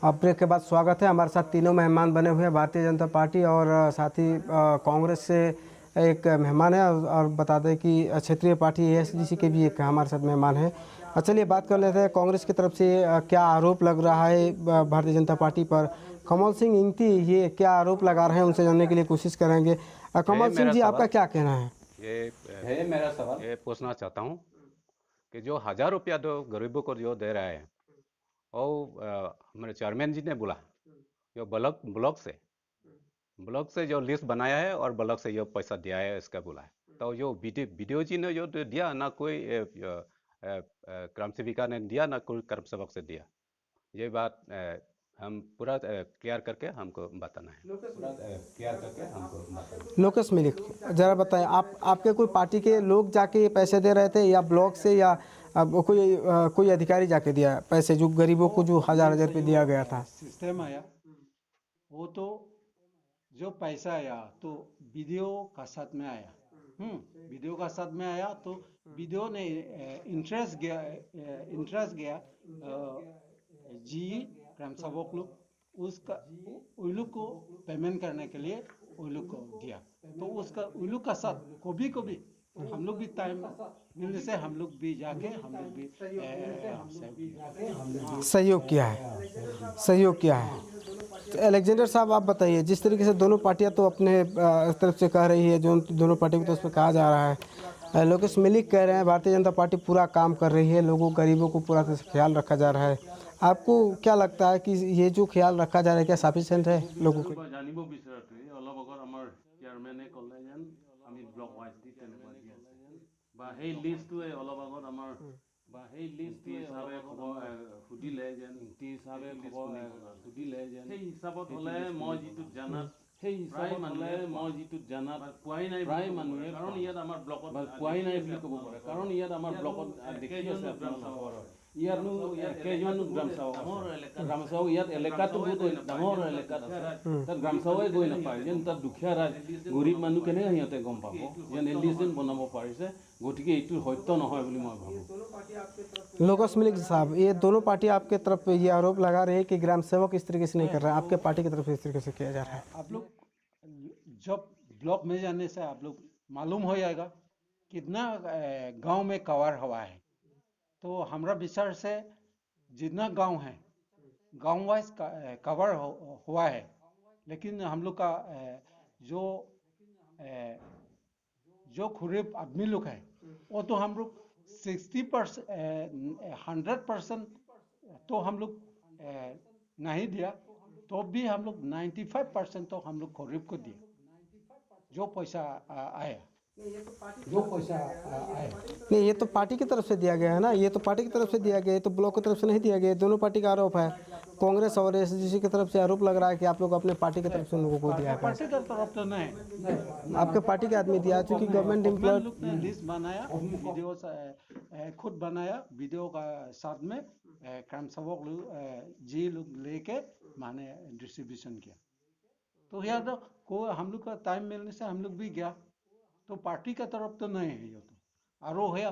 अब ब्रेक के बाद स्वागत है। हमारे साथ तीनों मेहमान बने हुए हैं, भारतीय जनता पार्टी और साथ ही कांग्रेस से एक मेहमान है और बता दें कि क्षेत्रीय पार्टी एएसडीसी के भी एक हमारे साथ मेहमान है। चलिए बात कर लेते हैं कांग्रेस की तरफ से क्या आरोप लग रहा है भारतीय जनता पार्टी पर। कमल सिंह इंगती ये क्या आरोप लगा रहे हैं, उनसे जानने के लिए कोशिश करेंगे। कमल सिंह जी, आपका क्या कहना है? ये मेरा सवाल ये पूछना चाहता हूँ कि जो 1000 रुपया जो गरीबों को जो दे रहा है वो हमारे चेयरमैन जी ने बोला जो ब्लॉक से जो लिस्ट बनाया है और ब्लॉक से जो पैसा दिया है इसका बोला है। तो जो वीडियो जी ने जो दिया ना कोई ग्राम सेविका ने दिया ना कोई कर्म सेवक से दिया। ये बात हम पूरा क्लियर करके हमको बताना है। लोकेश मिलिक, जरा बताएं आपके कोई पार्टी के लोग जाके ये पैसे दे रहे थे या ब्लॉक से या कोई अधिकारी जाके दिया पैसे, जो गरीबों को जो हजार रुपये दिया गया था? सिस्टम आया वो तो जो पैसा आया तो वीडियो का साथ में आया। वीडियो का साथ में आया तो वीडियो ने इंटरेस्ट गया जी ग्राम सेवक लोग उसका उन लोग को पेमेंट करने के लिए उन लोग को दिया। तो उसका उन लोग का साथ कभी कभी हम लोग भी टाइम मिलने से हम लोग भी जाके हम लोग भी सहयोग किया है। तो अलेक्जेंडर साहब आप बताइए, जिस तरीके से दोनों पार्टियां तो अपने तरफ से कह रही है, जो दोनों पार्टियों की तरफ से कहा जा रहा है, लोकेश मिलिक कह रहे हैं भारतीय जनता पार्टी पूरा काम कर रही है, लोगों गरीबों को पूरा तरह से ख्याल रखा जा रहा है। आपको क्या लगता है कि ये जो ख्याल रखा जा रहा है क्या सफिशिएंट है लोगों को? জানিব বিচাৰটোৱে অলপ আগত আমাৰ চেয়াৰমেনে ক'লে যেন আমি ব্লক ৱাইজ দি তেনেকুৱা দি আছে বা সেই লিষ্টটোৱে অলপ আগত আমাৰ বা সেই লিষ্ট হিচাপে সুধিলে যেন সেই হিচাপত হ'লে মই যিটো জানাত প্ৰায় পোৱাই নাই প্ৰায় মানুহে, কাৰণ ইয়াত আমাৰ ব্লকত পোৱাই নাই বুলি ক'ব পাৰে। কাৰণ ইয়াত আমাৰ ব্লকত দেখি আছে ইয়াতনো কেইজন গ্ৰাম সেৱক ইয়াত এলেকাটো বহুত ডাঙৰ এলেকাত আছে, তাত গ্ৰাম সেৱকে গৈ নাপায় যেন তাত দুখীয়া গৰীব মানুহ কেনেকৈ সিহঁতে গম পাব যেন এই লিষ্ট যেন বনাব পাৰিছে। গতিকে এইটো সত্য নহয় বুলি মই ভাবোঁ। लोकेश मिलिक साहब, ये दोनों पार्टी आपके तरफ ये आरोप लगा रही है कि ग्राम सेवक इस तरीके से नहीं कर रहा है, आपके पार्टी की तरफ से इस तरीके से किया जा रहा है। आप लोग जब ब्लॉक में जाने से आप लोग मालूम हो जाएगा कितना गांव में कवर हुआ है। तो हमारा विचार से जितना गांव है गांव वाइज कवर हुआ है, लेकिन हम लोग का जो गरीब आदमी लोग है वो तो हम लोग 60% 100% तो हम लोग नहीं दिया, तो भी हम लोग 95% तो हम लोग गरीब को दिए जो पैसा आया। नहीं, ये तो पार्टी की तरफ से दिया गया है ना, ये तो पार्टी की तरफ से दिया गया है, तो ब्लॉक की तरफ से नहीं दिया गया है। दोनों पार्टी का आरोप है। कांग्रेस और एसडीसी की तरफ से आरोप लग रहा है कि आप लोग अपने पार्टी की तरफ से उन लोगों को दिया है। पार्टी की तरफ तो नहीं, आपके पार्टी के आदमी दिया, चूंकि गवर्नमेंट एम्प्लॉय लिस्ट बनाया, वीडियो खुद बनाया, वीडियो का साथ में ग्राम सेवक लोग जी लोग लेके माने डिस्ट्रीब्यूशन किया। तो यार को हम लोग का टाइम मिलने से हम लोग भी गया, तो पार्टी का तरफ तो नहीं है ये तो। और वो है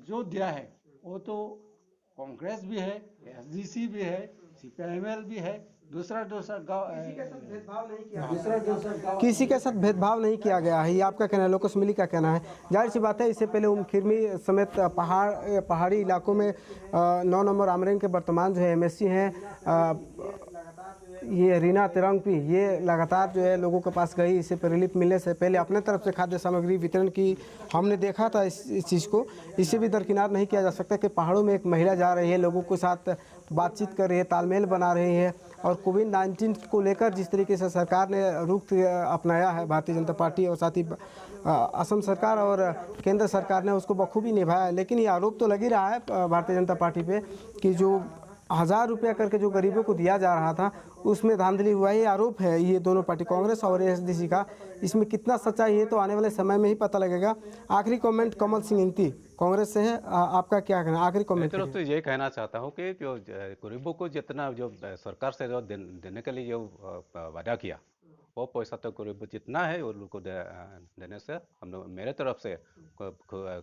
जो दिया है वो तो कांग्रेस भी है, एसडीसी भी है, सीपीआईएमएल भी है, दूसरा किसी के साथ भेदभाव नहीं किया गया है, ये आपका कहना है। लोकेश मिलिक का कहना है। जाहिर सी बात है, इससे पहले उमखिरमी समेत पहाड़ी इलाकों में 9 नंबर आमरेन के वर्तमान जो है एमएससी हैं, ये रीना तिरंगपी, ये लगातार जो है लोगों के पास गई। इससे पर रिलीफ मिलने से पहले अपने तरफ से खाद्य सामग्री वितरण की हमने देखा था इस चीज़ को। इससे भी दरकिनार नहीं किया जा सकता कि पहाड़ों में एक महिला जा रही है, लोगों के साथ बातचीत कर रही है, तालमेल बना रही है, और कोविड-19 को लेकर जिस तरीके से सरकार ने रुख अपनाया है भारतीय जनता पार्टी और साथ ही असम सरकार और केंद्र सरकार ने उसको बखूबी निभाया। लेकिन ये आरोप तो लग ही रहा है भारतीय जनता पार्टी पे कि जो 1000 रुपया करके जो गरीबों को दिया जा रहा था उसमें धांधली हुआ, ये आरोप है ये दोनों पार्टी कांग्रेस और एसडीसी का। इसमें कितना सच्चाई है तो आने वाले समय में ही पता लगेगा। आखिरी कमेंट कमल सिंह इंगती कांग्रेस से है, आपका क्या कहना? आखिरी कमेंट। तरफ से ये कहना चाहता हूँ कि जो गरीबों को जितना जो सरकार से जो देने के लिए जो वादा किया वो पैसा तो करीब जितना है वो लोग को देने से हम लोग मेरे तरफ से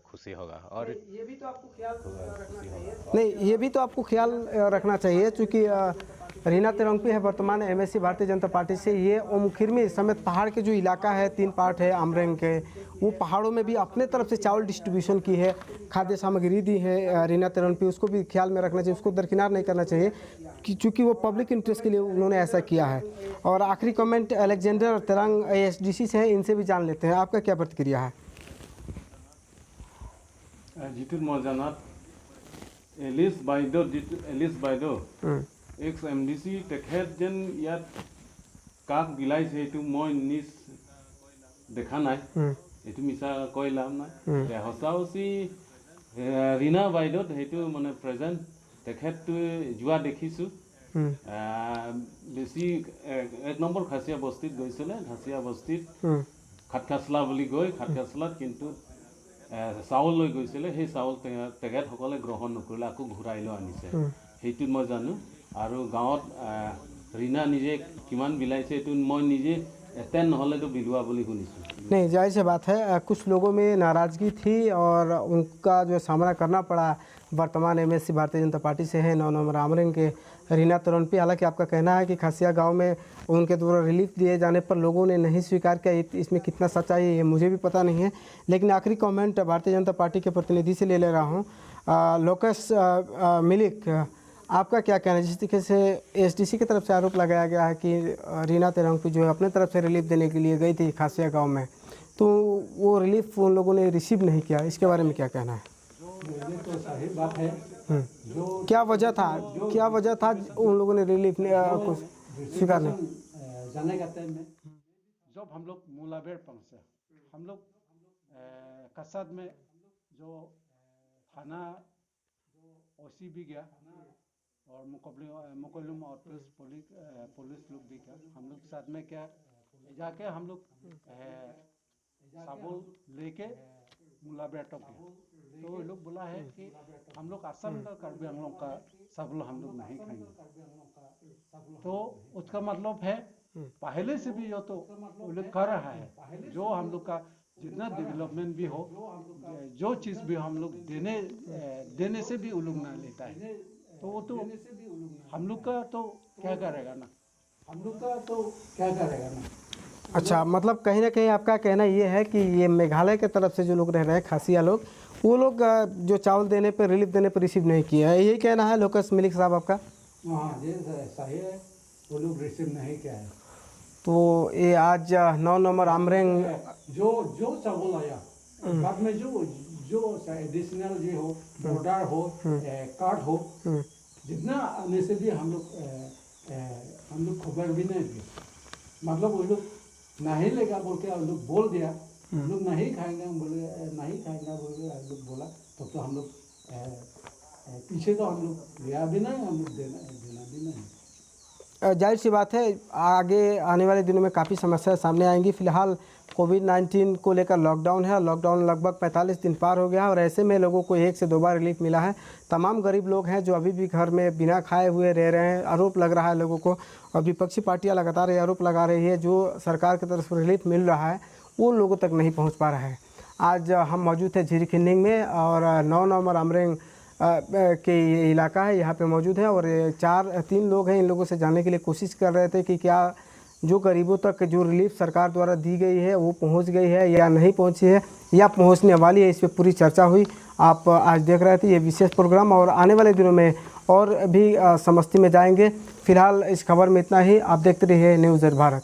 खुशी होगा। और ये भी तो आपको ख्याल रखना चाहिए। नहीं, ये भी तो आपको ख्याल रखना चाहिए, चूँकि रीना तेरंगपी है वर्तमान MSC भारतीय जनता पार्टी से। ये ओमखिरमी समेत पहाड़ के जो इलाका है, 3 पार्ट है अमरेंग के, वो पहाड़ों में भी अपने तरफ से चावल डिस्ट्रीब्यूशन की है, खाद्य सामग्री दी है रीना तेरंगपी। उसको भी ख्याल में रखना चाहिए, उसको दरकिनार नहीं करना चाहिए कि चूँकि वो पब्लिक इंटरेस्ट के लिए उन्होंने ऐसा किया है। और आखिरी कमेंट अलेक्जेंडर तेरंग ASDC से है, इनसे भी जान लेते हैं, आपका क्या प्रतिक्रिया है? जितुर मजानात एलिस बाइदो एक्स MDC तेखेत जेन यात काक गिलाइছে এইটো মই নিজ দেখা নাই, এইটো মিছা কৈ লাভ নাই। সঁচাউচি ৰীনা বাইদেউত সেইটো মানে প্ৰেজেণ্ট তেখেতটো যোৱা দেখিছোঁ। বেছি 1 নম্বৰ খাচিয়া বস্তিত গৈছিলে, খাচিয়া বস্তিত খাটকাছলা বুলি গৈ খাটকাছলাত কিন্তু চাউল লৈ গৈছিলে, সেই চাউল তেখেতসকলে গ্ৰহণ নকৰিলে, আকৌ ঘূৰাই লৈ আনিছে, সেইটো মই জানো। আৰু গাঁৱত रीना निजे किमान बिलाइছে এইটো মই নিজে এতেন নহলে তো বিলুৱা বুলি শুনিছোঁ। नहीं, जाहिर सी बात है, कुछ लोगों में नाराज़गी थी और उनका जो सामना करना पड़ा वर्तमान MSC भारतीय जनता पार्टी से है 9 नंबर अमरेंग के रीना तेरंगपी। हालांकि आपका कहना है कि खासिया गांव में उनके द्वारा रिलीफ दिए जाने पर लोगों ने नहीं स्वीकार किया, इसमें कितना सच्चाई है ये मुझे भी पता नहीं है। लेकिन आखिरी कमेंट भारतीय जनता पार्टी के प्रतिनिधि से ले रहा हूँ, लोकस मिलिक, आपका क्या कहना है? जिस तरीके से ASDC की तरफ से आरोप लगाया गया है कि रीना तेरंगपी जो है अपने तरफ से रिलीफ देने के लिए गई थी खासिया गांव में, तो वो रिलीफ उन लोगों ने रिसीव नहीं किया, इसके बारे में क्या कहना है? ये तो सही बात है। क्या वजह था उन लोगों ने रिलीफ को स्वीकार नहीं? जाने का टाइम में जब हम लोग मुलाबेर पहुँचे, हम लोग कसाद में जो थाना OC भी गया और मुकल्लम और पुलिस लोग भी गया। हम लोग साथ में क्या जाके हम लोग साबुल लेके मुलाबेर तक गए, तो ये लोग बोला है कि हम लोग असम का कार्बी आंगलों का साबुल हम लोग नहीं खाएंगे। तो उसका मतलब है पहले से भी तो वो लोग कर रहा है, जो हम लोग का जितना डेवलपमेंट भी हो, जो चीज़ भी हम लोग देने से भी वो लोग ना लेता है, तो वो तो हम लोग का तो क्या करेगा ना। अच्छा, मतलब कहीं ना कहीं आपका कहना ये है कि ये मेघालय के तरफ से जो लोग रह रहे हैं खासिया लोग, वो लोग जो चावल देने पर रिलीफ देने पर रिसीव नहीं किया है, यही कहना है लोकस मिलिक साहब आपका? हाँ, ये सही है, वो लोग रिसीव नहीं किया है। तो ये आज 9 नंबर अमरेंग जो चावल आया बाद में जो एडिशनल जो हो, बॉर्डर हो, कार्ड हो, जितना आने से भी हम लोग खबर भी नहीं दिया। मतलब वो लोग नहीं लेगा बोल के हम लोग बोल दिया, हम लोग नहीं खाएंगे, हम बोले नहीं खाएंगे बोल के हम लोग बोला, तब तो हम लोग पीछे तो हम लोग लिया भी नहीं, हम लोग देना भी नहीं। जाहिर सी बात है आगे आने वाले दिनों में काफ़ी समस्याएं सामने आएंगी। फ़िलहाल कोविड-19 को लेकर लॉकडाउन है, लॉकडाउन लगभग 45 दिन पार हो गया है और ऐसे में लोगों को 1 से 2 बार रिलीफ मिला है। तमाम गरीब लोग हैं जो अभी भी घर में बिना खाए हुए रह रहे हैं। आरोप लग रहा है लोगों को, और विपक्षी पार्टियां लगातार ये आरोप लगा रही है जो सरकार की तरफ से रिलीफ मिल रहा है वो लोगों तक नहीं पहुँच पा रहा है। आज हम मौजूद थे झीरी खिन्निंग में और 9 नंबर अमरेंग के ये इलाका है, यहाँ पे मौजूद है और 3 लोग हैं। इन लोगों से जानने के लिए कोशिश कर रहे थे कि क्या जो गरीबों तक जो रिलीफ सरकार द्वारा दी गई है वो पहुँच गई है या नहीं पहुँची है या पहुँचने वाली है, इस पर पूरी चर्चा हुई। आप आज देख रहे थे ये विशेष प्रोग्राम और आने वाले दिनों में और भी समस्ती में जाएंगे। फिलहाल इस खबर में इतना ही। आप देखते रहिए न्यूज़ 8 भारत।